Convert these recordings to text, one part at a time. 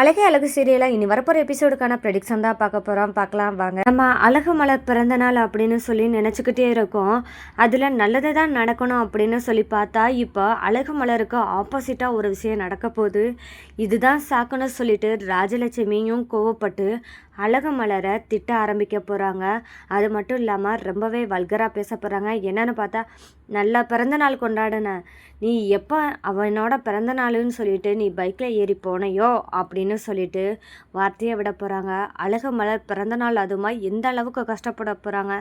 அழகே அழகு சீரியலா இனி வரப்போற எபிசோடுக்கான ப்ரெடிக்ஷன் தான் பார்க்க போறோம். பார்க்கலாம் வாங்க. நம்ம அழகு மலர் பிறந்த நாள் அப்படின்னு சொல்லி நினைச்சுக்கிட்டே இருக்கோம். அதுல நல்லது தான் நடக்கணும் அப்படின்னு சொல்லி பார்த்தா இப்போ அழகு மலருக்கு ஆப்போசிட்டா ஒரு விஷயம் நடக்க போகுது. இதுதான் சாக்குன்னு சொல்லிட்டு ராஜலட்சுமியும் கோவப்பட்டு அழகு மலரை திட்ட ஆரம்பிக்க போகிறாங்க. அது மட்டும் இல்லாமல் ரொம்பவே வல்கராக பேச போகிறாங்க. என்னன்னு பார்த்தா, நல்லா பிறந்த நாள் கொண்டாடின நீ எப்போ அவனோட பிறந்த நாளுன்னு சொல்லிட்டு நீ பைக்கில் ஏறி போனையோ அப்படின்னு சொல்லிட்டு வார்த்தையை விட போகிறாங்க. அழகு மலர் பிறந்த நாள் அதுமா எந்த அளவுக்கு கஷ்டப்பட போகிறாங்க.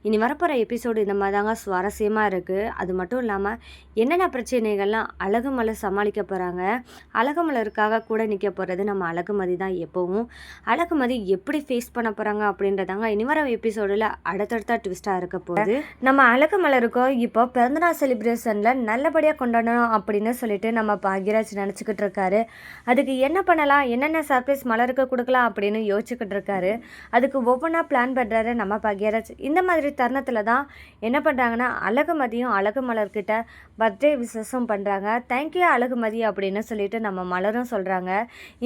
இனி வரப்போகிற எபிசோடு இந்த மாதிரி தாங்க சுவாரஸ்யமாக இருக்குது. அது மட்டும் இல்லாமல் என்னென்ன பிரச்சனைகள்லாம் அழகு மலர் சமாளிக்க போகிறாங்க. அழகு மலருக்காக கூட நிற்க போகிறது நம்ம அழகுமதி தான். எப்போவும் அழகுமதி எப்படி ஃபேஸ் பண்ண போகிறாங்க அப்படின்றதாங்க இனி வர எபிசோடில் அடுத்தடுத்த ட்விஸ்ட்டாக இருக்க போகுது. நம்ம அழகு மலருக்கோ இப்போ பிறந்தநாள் செலிப்ரேஷனில் நல்லபடியாக கொண்டாடணும் அப்படின்னு சொல்லிட்டு நம்ம பாக்யராஜ் நினச்சிக்கிட்டு இருக்காரு. அதுக்கு என்ன பண்ணலாம், என்னென்ன சர்ப்ரைஸ் மலருக்கு கொடுக்கலாம் அப்படின்னு யோசிச்சுக்கிட்டு இருக்காரு. அதுக்கு ஒவ்வொன்றா பிளான் பண்ணுறாரு நம்ம பாக்யராஜ். இந்த மாதிரி தருணத்தில் தான் என்ன பண்ணுறாங்கன்னா, அழகுமதியும் அழகு மலர்கிட்ட பர்த்டே விசேஷம் பண்ணுறாங்க. தேங்க்யூ அழகுமதி அப்படின்னு சொல்லிட்டு நம்ம மலரும் சொல்கிறாங்க.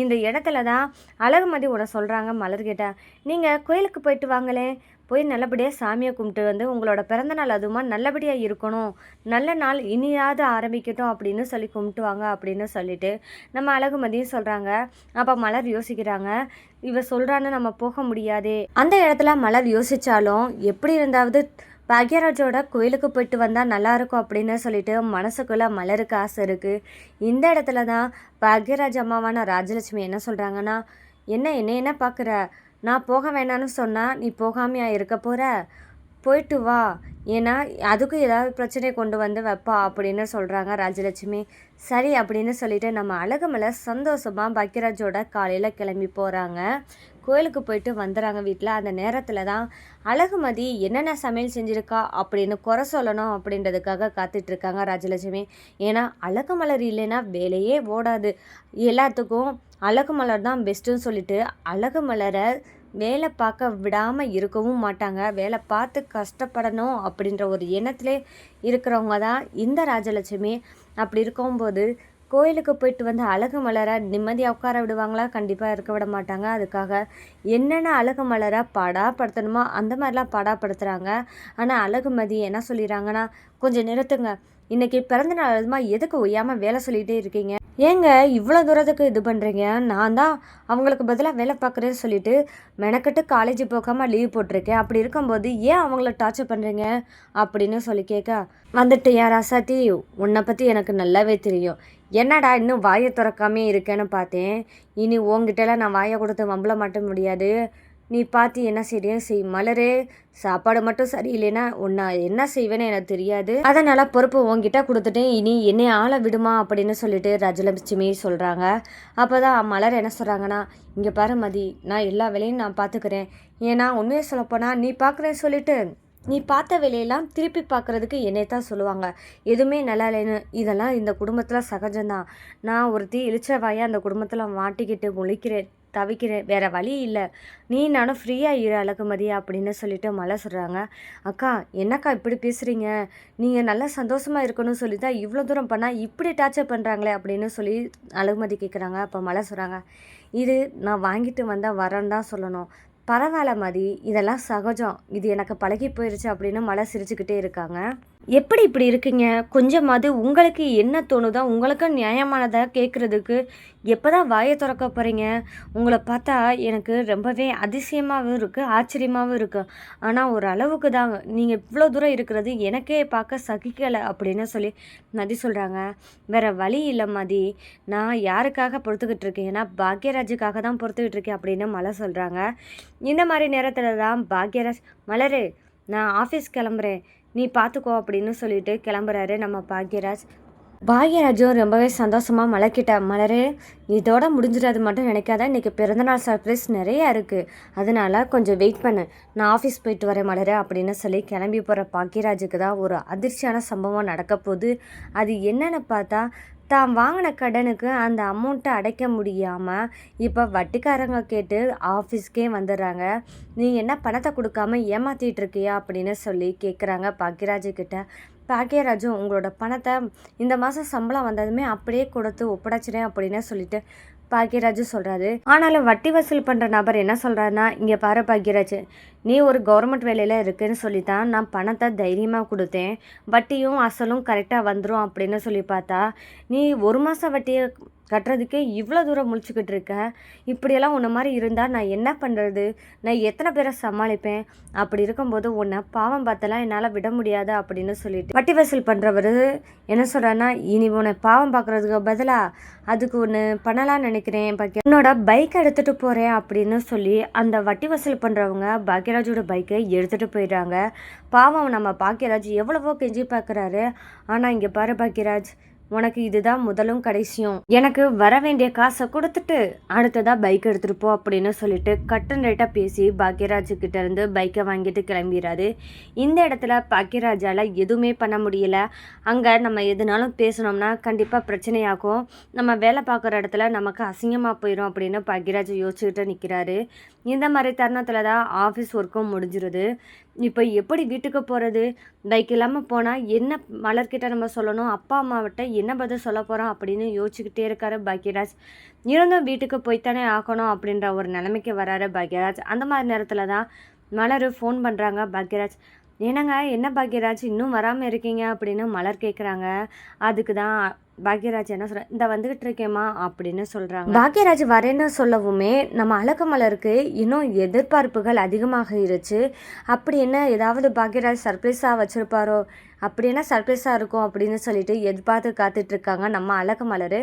இந்த இடத்துல தான் அழகுமதி உட சொல்கிறாங்க மலர்கிட்ட, நீங்கள் கோயிலுக்கு போயிட்டு வாங்களே, போய் நல்லபடியாக சாமியை கும்பிட்டு வந்து உங்களோட பிறந்தநாள் அதுமா நல்லபடியாக இருக்கணும், நல்ல நாள் இனியாவது ஆரம்பிக்கட்டும் அப்படின்னு சொல்லி கும்பிட்டுவாங்க அப்படின்னு சொல்லிட்டு நம்ம அழகுமதியும் சொல்கிறாங்க. அப்போ மலர் யோசிக்கிறாங்க, இவ சொல்கிறான்னு நம்ம போக முடியாதே. அந்த இடத்துல மலர் யோசித்தாலும் எப்படி இருந்தாவது பாக்யராஜோட கோயிலுக்கு போயிட்டு வந்தால் நல்லாயிருக்கும் அப்படின்னு சொல்லிட்டு மனசுக்குள்ளே மலருக்கு ஆசை இருக்குது. இந்த இடத்துல தான் பாக்யராஜ் அம்மாவான ராஜலட்சுமி என்ன சொல்கிறாங்கன்னா, என்ன பார்க்குற, நான் போக வேணான்னு சொன்னால் நீ போகாமையா இருக்க போகிற, போயிட்டு வா, ஏன்னா அதுக்கும் ஏதாவது பிரச்சனை கொண்டு வந்து வைப்பா அப்படின்னு சொல்கிறாங்க ராஜலட்சுமி. சரி அப்படின்னு சொல்லிட்டு நம்ம அழகு மலர் சந்தோஷமாக பாக்யராஜோட காலையில் கிளம்பி போகிறாங்க. கோயிலுக்கு போயிட்டு வந்துடுறாங்க வீட்டில். அந்த நேரத்தில் தான் அழகுமதி என்னென்ன சமையல் செஞ்சுருக்கா அப்படின்னு குறை சொல்லணும் அப்படின்றதுக்காக காத்துட்ருக்காங்க ராஜலட்சுமி. ஏன்னா அழகு மலர் இல்லைன்னா வேலையே ஓடாது. எல்லாத்துக்கும் அழகு மலர் தான் பெஸ்ட்டுன்னு சொல்லிட்டு அழகு மலரை வேலை பார்க்க விடாமல் இருக்கவும் மாட்டாங்க. வேலை பார்த்து கஷ்டப்படணும் அப்படின்ற ஒரு எண்ணத்திலே இருக்கிறவங்க தான் இந்த ராஜலட்சுமி. அப்படி இருக்கும்போது கோயிலுக்கு போயிட்டு வந்து அழகு மலரை நிம்மதியாக உட்கார விடுவாங்களா? கண்டிப்பாக இருக்க விட மாட்டாங்க. அதுக்காக என்னென்ன அழகு மலரை பாடாப்படுத்தணுமோ அந்த மாதிரிலாம் பாடாப்படுத்துகிறாங்க. ஆனால் அழகுமதி என்ன சொல்லிடுறாங்கன்னா, கொஞ்சம் நிறுத்துங்க, இன்றைக்கி பிறந்த நாள் அதுமா எதுக்கு ஒய்யாமல் வேலை சொல்லிகிட்டே இருக்கீங்க, ஏங்க இவ்வளோ தூரத்துக்கு இது பண்ணுறீங்க, நான் தான் அவங்களுக்கு பதிலாக வேலை பார்க்குறேன்னு சொல்லிட்டு மெனக்கட்டு காலேஜ் போகாமல் லீவ் போட்டிருக்கேன், அப்படி இருக்கும்போது ஏன் அவங்கள டார்ச்சர் பண்ணுறீங்க அப்படின்னு சொல்லி கேட்க, வந்துட்டு யார் ராசாத்தி, உன்னை பற்றி எனக்கு நல்லாவே தெரியும், என்னடா இன்னும் வாயை திறக்காமே இருக்கேன்னு பார்த்தேன், இனி உங்ககிட்டலாம் நான் வாயை கொடுத்து வம்பள மாட்ட முடியாது, நீ பார்த்து என்ன செய்யணும் செய், மலரே சாப்பாடு மட்டும் சரியில்லைன்னா உன்னை என்ன செய்வேன்னு எனக்கு தெரியாது, அதனால் பொறுப்பு உங்ககிட்ட கொடுத்துட்டேன், இனி என்னை ஆளை விடுமா அப்படின்னு சொல்லிட்டு ராஜலட்சுமி சொல்கிறாங்க. அப்போ தான் மலர் என்ன சொல்கிறாங்கன்னா, இங்கே பாரு மதி, நான் எல்லா வேலையும் நான் பார்த்துக்கிறேன், ஏன்னா உண்மையை சொல்லப்போனால் நீ பார்க்குறேன்னு சொல்லிட்டு நீ பார்த்த வேலையெல்லாம் திருப்பி பார்க்குறதுக்கு என்னை தான் சொல்லுவாங்க, எதுவுமே நல்லா இல்லைன்னு. இதெல்லாம் இந்த குடும்பத்தில் சகஜம்தான். நான் ஒருத்தி இழிச்ச வாயாக அந்த குடும்பத்தில் மாட்டிக்கிட்டு முழிக்கிறேன், தவிக்கிறேன், வேறு வழி இல்லை, நீ நானும் ஃப்ரீயாக இரு அழகுமதி அப்படின்னு சொல்லிட்டு மலை சொல்கிறாங்க. அக்கா என்னக்கா இப்படி பேசுகிறீங்க, நீங்கள் நல்லா சந்தோஷமாக இருக்கணும்னு சொல்லி தான் இவ்வளோ தூரம் பண்ணால் இப்படி டார்ச்சர் பண்ணுறாங்களே அப்படின்னு சொல்லி அழகுமதி கேட்குறாங்க. அப்போ மலை சொல்கிறாங்க, இது நான் வாங்கிட்டு வந்தால் வரேன்னு தான் சொல்லணும், பரவாயில்ல மதி, இதெல்லாம் சகஜம், இது எனக்கு பழகி போயிடுச்சு அப்படின்னு மலை சிரிச்சுக்கிட்டே இருக்காங்க. எப்படி இப்படி இருக்கீங்க, கொஞ்சமாவது உங்களுக்கு என்ன தோணுதோ உங்களுக்கு நியாயமானதை கேட்குறதுக்கு எப்போ தான் வாயை திறக்க போகிறீங்க, உங்களை பார்த்தா எனக்கு ரொம்பவே அதிசயமாகவும் இருக்குது, ஆச்சரியமாகவும் இருக்குது, ஆனால் ஒரு அளவுக்கு தாங்க நீங்கள் இவ்வளோ தூரம் இருக்கிறது எனக்கே பார்க்க சகிக்கலை அப்படின்னு சொல்லி மதி சொல்கிறாங்க. வேறு வழி இல்லை மதி, நான் யாருக்காக பொறுத்துக்கிட்டு இருக்கேன், ஏன்னா பாக்யராஜுக்காக தான் பொறுத்துக்கிட்டு இருக்கேன் அப்படின்னு மலை சொல்கிறாங்க. இந்த மாதிரி நேரத்தில் தான் பாக்யராஜ், மலரே நான் ஆஃபீஸ் கிளம்புறேன், நீ பார்த்துக்கோ அப்படின்னு சொல்லிட்டு கிளம்புறாரு நம்ம பாக்யராஜ். பாக்யராஜும் ரொம்பவே சந்தோஷமாக மலர்கிட்ட, மலரே இதோட முடிஞ்சிடாது மட்டும் நினைக்காத, இன்றைக்கி பிறந்தநாள் சர்ப்ரைஸ் நிறையா இருக்குது, அதனால் கொஞ்சம் வெயிட் பண்ணு, நான் ஆஃபீஸ் போயிட்டு வரேன் மலரே அப்படின்னு சொல்லி கிளம்பி போகிற பாக்யராஜுக்கு தான் ஒரு அதிர்ச்சியான சம்பவம் நடக்க போகுது. அது என்னென்னு பார்த்தா, தான் வாங்கின கடனுக்கு அந்த அமௌண்ட்டை அடைக்க முடியாமல் இப்போ வட்டிக்காரங்க கேட்டு ஆஃபீஸ்க்கே வந்துடுறாங்க. நீ என்ன பணத்தை கொடுக்காம ஏமாற்றிட்டு இருக்கியா அப்படின்னு சொல்லி கேட்குறாங்க பாக்யராஜுக்கிட்ட. பாக்யராஜும் உங்களோட பணத்தை இந்த மாதம் சம்பளம் வந்ததுமே அப்படியே கொடுத்து ஒப்படைச்சிடேன் அப்படின்னு சொல்லிட்டு பாக்யராஜ் சொல்கிறாரு. ஆனாலும் வட்டி வசூல் பண்ணுற நபர் என்ன சொல்கிறாருன்னா, இங்கே பாரு பாக்யராஜ், நீ ஒரு கவர்மெண்ட் வேலையில் இருக்குன்னு சொல்லி தான் நான் பணத்தை தைரியமாக கொடுத்தேன், வட்டியும் அசலும் கரெக்டாக வந்துடும் அப்படின்னு சொல்லி பார்த்தா நீ 1 மாதம் வட்டியை கட்டுறதுக்கே இவ்வளோ தூரம் முழிச்சுக்கிட்டு இருக்க. இப்படியெல்லாம் உன்னை மாதிரி இருந்தால் நான் என்ன பண்ணுறது? நான் எத்தனை பேரை சமாளிப்பேன்? அப்படி இருக்கும்போது உன்னை பாவம் பார்த்தெல்லாம் என்னால் விட முடியாது அப்படின்னு சொல்லிட்டு வட்டி வசூல் பண்ணுறவர் என்ன சொல்கிறாருன்னா, இனி உன்னை பாவம் பார்க்குறதுக்கு பதிலாக அதுக்கு ஒன்று பண்ணலான்னு நினைக்கிறேன் பாக்கிய, உன்னோட பைக்கை எடுத்துகிட்டு போகிறேன் அப்படின்னு சொல்லி அந்த வட்டி வசூல் பண்ணுறவங்க பாக்யராஜோட பைக்கை எடுத்துகிட்டு போயிடுறாங்க. பாவம் நம்ம பாக்யராஜ் எவ்வளவோ கெஞ்சி பார்க்குறாரு. ஆனால் இங்கே பாரு பாக்யராஜ், உனக்கு இதுதான் முதலும் கடைசியும். எனக்கு வர வேண்டிய காசை கொடுத்துட்டு அடுத்ததாக பைக் எடுத்துகிட்டு போ அப்படின்னு சொல்லிட்டு கட்டன் ரேட்டாக பேசி பாக்யராஜ் கிட்ட இருந்து பைக்கை வாங்கிட்டு கிளம்பிடுறாரு. இந்த இடத்துல பாக்யராஜால் எதுவுமே பண்ண முடியல. அங்கே நம்ம எதுனாலும் பேசணும்னா கண்டிப்பாக பிரச்சனையாகும், நம்ம வேலை பார்க்குற இடத்துல நமக்கு அசிங்கமாக போயிடும் அப்படின்னு பாக்யராஜ் யோசிச்சுக்கிட்டு நிற்கிறாரு. இந்த மாதிரி தருணத்தில் தான் ஆஃபீஸ் ஒர்க்கும் முடிஞ்சிருது. இப்போ எப்படி வீட்டுக்கு போகிறது? பைக் இல்லாமல் போனால் என்ன மலர்கிட்ட நம்ம சொல்லணும், அப்பா அம்மாவிட்ட என்ன பதில் சொல்ல போகிறோம் அப்படின்னு யோசிச்சுக்கிட்டே இருக்காரு பாக்யராஜ். இருந்தும் வீட்டுக்கு போய்த்தானே ஆகணும் அப்படின்ற ஒரு நிலைமைக்கு வராரு பாக்யராஜ். அந்த மாதிரி நேரத்தில் தான் மலர் ஃபோன் பண்ணுறாங்க பாக்யராஜ். என்னங்க, என்ன பாக்யராஜ் இன்னும் வராமல் இருக்கீங்க அப்படின்னு மலர் கேட்குறாங்க. அதுக்கு தான் பாக்யராஜ் என்ன சொல்ற, இந்த வந்துகிட்டு இருக்கேம்மா அப்படின்னு சொல்கிறாங்க. பாக்யராஜ் வரேன்னு சொல்லவுமே நம்ம அழகுமலருக்கு இன்னும் எதிர்பார்ப்புகள் அதிகமாகிருச்சு. அப்படி என்ன ஏதாவது பாக்யராஜ் சர்ப்ரைஸாக வச்சுருப்பாரோ, அப்படி என்ன சர்ப்ரைஸாக இருக்கும் அப்படின்னு சொல்லிட்டு எதிர்பார்த்து காத்துட்ருக்காங்க நம்ம அழகுமலர்.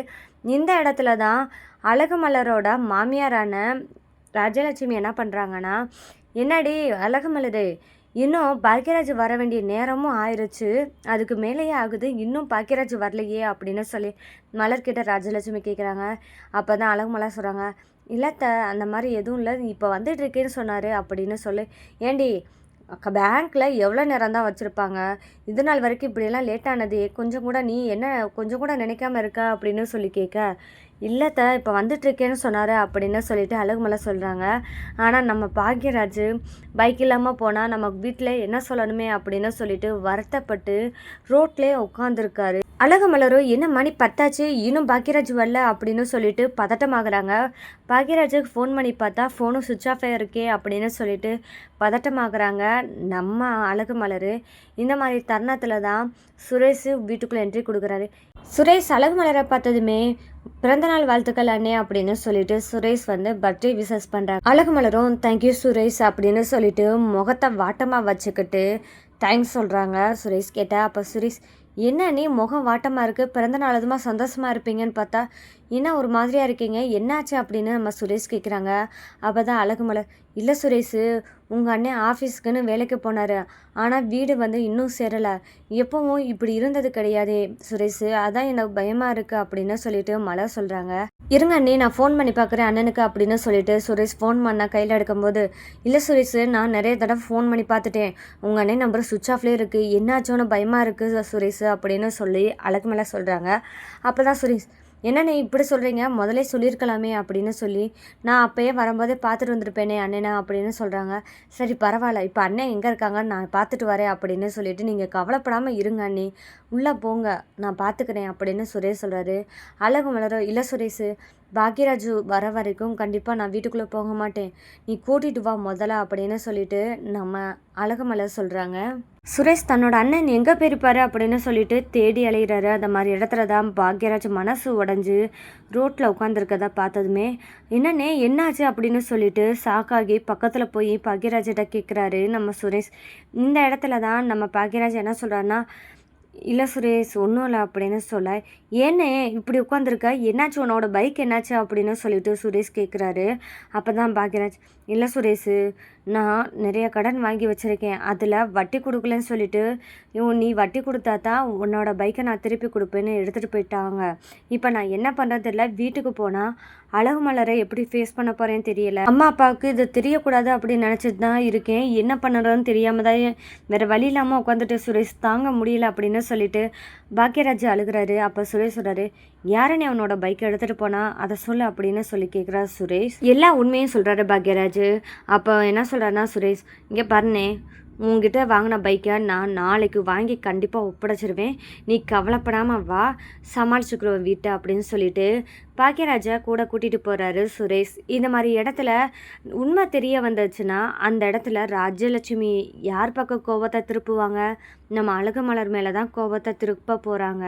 இந்த இடத்துல தான் அழகுமலரோட மாமியாரான ராஜலட்சுமி என்ன பண்ணுறாங்கன்னா, என்னடி அழகுமலரு, இன்னும் பாக்யராஜ் வர வேண்டிய நேரமும் ஆயிடுச்சு, அதுக்கு மேலேயே ஆகுது, இன்னும் பாக்யராஜ் வரலையே அப்படின்னு சொல்லி மலர்கிட்ட ராஜலட்சுமி கேட்குறாங்க. அப்போ தான் அழகுமலர் சொல்கிறாங்க, இல்லத்த அந்த மாதிரி எதுவும் இல்லை, இப்போ வந்துட்டுருக்கேன்னு சொன்னார் அப்படின்னு சொல்லி. ஏண்டி பேங்க்கில் எவ்வளோ நேரம் தான் வச்சுருப்பாங்க, இது நாள் வரைக்கும் இப்படியெல்லாம் லேட்டானது கொஞ்சம் கூட நீ என்ன கொஞ்சம் கூட நினைக்காம இருக்க அப்படின்னு சொல்லி கேட்க, இல்லத்த இப்போ வந்துட்டுருக்கேன்னு சொன்னார் அப்படின்னு சொல்லிட்டு அழகுமலர் சொல்கிறாங்க. ஆனால் நம்ம பாக்யராஜ் பைக் இல்லாமல் போனால் நம்ம வீட்டில் என்ன சொல்லணுமே அப்படின்னு சொல்லிட்டு வருத்தப்பட்டு ரோட்லேயே உட்காந்துருக்காரு. அழகுமலரும் என்ன மணி 10 இன்னும் பாக்யராஜ் வரல அப்படின்னு சொல்லிட்டு பதட்டமாகறாங்க. பாக்யராஜுக்கு ஃபோன் பண்ணி பார்த்தா ஃபோனும் சுவிட்ச் ஆஃப் இருக்கே அப்படின்னு சொல்லிட்டு பதட்டமாகறாங்க நம்ம அழகுமலர். இந்த மாதிரி தருணத்தில் தான் சுரேஷ் வீட்டுக்குள்ளே என்ட்ரி கொடுக்குறாரு. சுரேஷ் அழகுமலரை பார்த்ததுமே பிறந்தநாள் வாழ்த்துக்கள் அண்ணே அப்படின்னு சொல்லிட்டு சுரேஷ் வந்து பர்த்டே விஷஸ் பண்ணுறாங்க. அழகுமலரும் தேங்க்யூ சுரேஷ் அப்படின்னு சொல்லிட்டு முகத்தை வாட்டமாக வச்சுக்கிட்டு தேங்க்ஸ் சொல்கிறாங்க. சுரேஷ் கேட்டால் அப்போ சுரேஷ், என்ன நீ முகம் வாட்டமாக இருக்குது, பிறந்த நாள் அதுமா சந்தோஷமாக இருப்பீங்கன்னு பார்த்தா என்ன ஒரு மாதிரியாக இருக்கீங்க, என்னாச்சு அப்படின்னு நம்ம சுரேஷ் கேட்குறாங்க. அப்போ தான் அழகுமலர், இல்லை சுரேஷ், உங்கள் அண்ணன் ஆஃபீஸ்க்குன்னு வேலைக்கு போனார், ஆனால் வீடு வந்து இன்னும் சேரலை, எப்பவும் இப்படி இருந்தது கிடையாதே சுரேஷ், அதான் எனக்கு பயமாக இருக்குது அப்படின்னு சொல்லிட்டு மலர் சொல்கிறாங்க. இருங்க அண்ணே, நான் ஃபோன் பண்ணி பார்க்குறேன் அண்ணனுக்கு அப்படின்னு சொல்லிட்டு சுரேஷ் ஃபோன் பண்ண கையில் எடுக்கும்போது, இல்லை சுரேஷ், நான் நிறைய தடவை ஃபோன் பண்ணி பார்த்துட்டேன், உங்கள் அண்ணன் நம்பர் சுவிட்ச் ஆஃப்லேயே இருக்குது, என்னாச்சோன்னு பயமாக இருக்குது சுரேஷ் அப்படின்னு சொல்லி அழகுமலர் சொல்கிறாங்க. அப்போ தான் சுரேஷ், என்னண்ணே இப்படி சொல்கிறீங்க, முதலே சொல்லியிருக்கலாமே அப்படின்னு சொல்லி, நான் அப்போயே வரும்போதே பார்த்துட்டு வந்திருப்பேனே அண்ணனா அப்படின்னு சொல்கிறாங்க. சரி பரவாயில்ல, இப்போ அண்ணன் எங்கே இருக்காங்க நான் பார்த்துட்டு வரேன் அப்படின்னு சொல்லிட்டு நீங்கள் கவலைப்படாமல் இருங்க அண்ணி, உள்ளே போங்க நான் பார்த்துக்கிறேன் அப்படின்னு சுரேஷ் சொல்கிறாரு. அழகுமலரோ, இல்லை சுரேஷ், பாக்யராஜு வர வரைக்கும் கண்டிப்பாக நான் வீட்டுக்குள்ளே போக மாட்டேன், நீ கூட்டிகிட்டு வா முதல்ல அப்படின்னு சொல்லிட்டு நம்ம அழகுமலர் சொல்கிறாங்க. சுரேஷ் தன்னோட அண்ணன் எங்கே போயிருப்பாரு அப்படின்னு சொல்லிட்டு தேடி அலைகிறாரு. அந்த மாதிரி இடத்துல தான் பாக்யராஜ் மனசு உடஞ்சி ரோட்டில் உட்காந்துருக்கதா பார்த்ததுமே, என்னண்ணே என்னாச்சு அப்படின்னு சொல்லிட்டு சாக்காகி பக்கத்தில் போய் பாக்யராஜிட்ட கேட்குறாரு நம்ம சுரேஷ். இந்த இடத்துல தான் நம்ம பாக்யராஜ் என்ன சொல்கிறாருன்னா, இல்லை சுரேஷ் ஒன்றும் இல்லை அப்படின்னு சொல்ல, ஏன்னே இப்படி உட்காந்துருக்க, என்னாச்சு உன்னோட பைக் என்னாச்சு அப்படின்னு சொல்லிட்டு சுரேஷ் கேட்குறாரு. அப்போ தான் பாக்யராஜ், இல்லை சுரேஷ், நான் நிறைய கடன் வாங்கி வச்சுருக்கேன், அதில் வட்டி கொடுக்கலன்னு சொல்லிட்டு நீ வட்டி கொடுத்தா தான் உன்னோட பைக்கை நான் திருப்பி கொடுப்பேன்னு எடுத்துகிட்டு போயிட்டாங்க. இப்போ நான் என்ன பண்ணுறது இல்லை, வீட்டுக்கு போனால் அழகுமலரை எப்படி ஃபேஸ் பண்ண போகிறேன்னு தெரியல, அம்மா அப்பாவுக்கு இது தெரியக்கூடாது அப்படின்னு நினச்சிட்டு தான் இருக்கேன், என்ன பண்ணுறதுன்னு தெரியாமல் தான் வேறு வழி இல்லாமல் உட்காந்துட்டு சுரேஷ் தாங்க முடியல அப்படின்னு சொல்லிட்டு பாக்யராஜ் அழுகிறாரு. அப்போ சுரேஷ் சொல்கிறாரு, யாரனே அவனோட பைக்கை எடுத்துகிட்டு போனால் அதை சொல்லு அப்படின்னு சொல்லி கேட்குறாரு சுரேஷ். எல்லா உண்மையும் சொல்கிறாரு பாக்யராஜ். அப்போ என்ன சொல்கிறாருன்னா சுரேஷ், இங்கே பாருண்ணே, உங்ககிட்ட வாங்கின பைக்கை நான் நாளைக்கு வாங்கி கண்டிப்பாக ஒப்படைச்சிருவேன். நீ கவலைப்படாமல் வா, சமாளிச்சுக்குருவேன் வீட்டை அப்படின்னு சொல்லிட்டு பாக்கியராஜா கூட கூட்டிகிட்டு போகிறாரு சுரேஷ். இந்த மாதிரி இடத்துல உண்மை தெரிய வந்துச்சுன்னா அந்த இடத்துல ராஜலட்சுமி யார் பக்கம் கோபத்தை திருப்புவாங்க? நம்ம அழகுமலர் மேலே தான் கோபத்தை திருப்ப போகிறாங்க.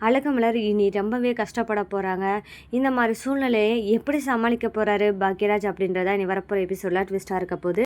அழகுமலர் இனி ரொம்பவே கஷ்டப்பட போகிறாங்க. இந்த மாதிரி சூழ்நிலையை எப்படி சமாளிக்க போகிறாரு பாக்கியராஜ் அப்படின்றத இனி வரப்போகிற எபிசோடில் ட்விஸ்ட்டாக இருக்க போகுது.